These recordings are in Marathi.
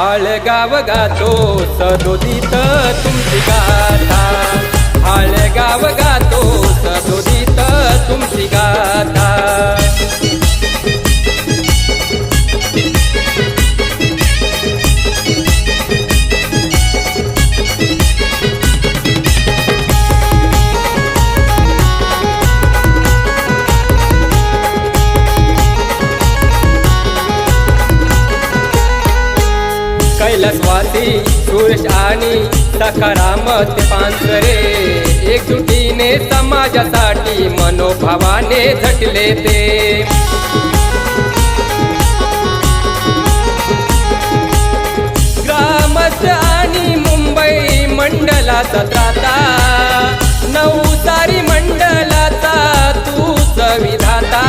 आळगाव गातो सदोदित तुमची गाथा, आळगाव गातो सदोदित तुमची गाथा। कैलासवासी सुरेश आणि सखारामत पानसरे एकजुटीने समाजासाठी मनोभावाने झटले ते। ग्रामस्थ आणि मुंबई मंडलाचा त्राता, नवसारी मंडलाचा तूच विधाता।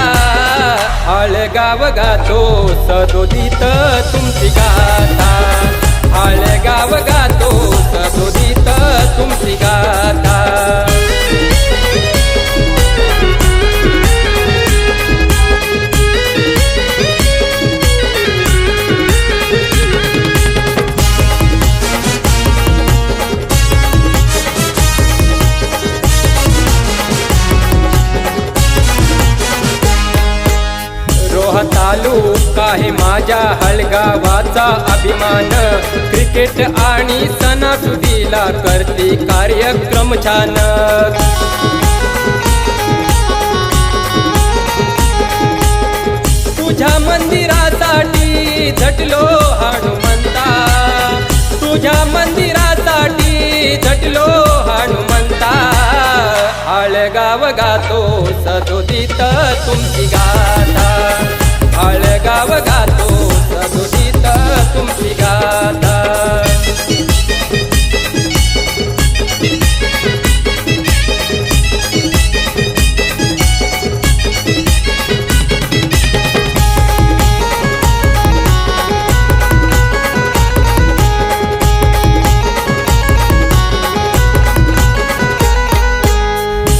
आळगाव गातो सदोदित तुमची गाथा, आळगाव गातो सदोदित तुमची गाथा। तालुका आहे माझ्या हळगावाचा अभिमान, क्रिकेट आणि सणासुदीला करते कार्यक्रम छान। तुझ्या मंदिरासाठी झटलो हनुमंता, तुझ्या मंदिरासाठी झटलो हनुमंता। आळगाव गातो सदोदित तुमची गाथा, आळगाव गातो सदोदित तुमची गाथा।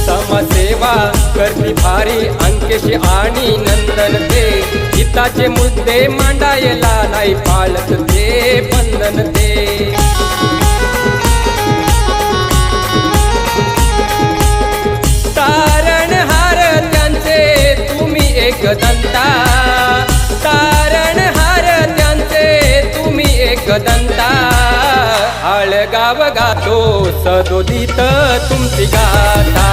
समाजसेवा करती भारी अंकेश आणि नंदन ते, हिताचे मुद्दे मांडायला नाही पाळत ते बंधन ते। तारणहार त्यांचे तुम्ही एक दंता, तारणहार त्यांचे तुम्ही एक दंता। आळगाव गातो सदोदित तुमची गाथा,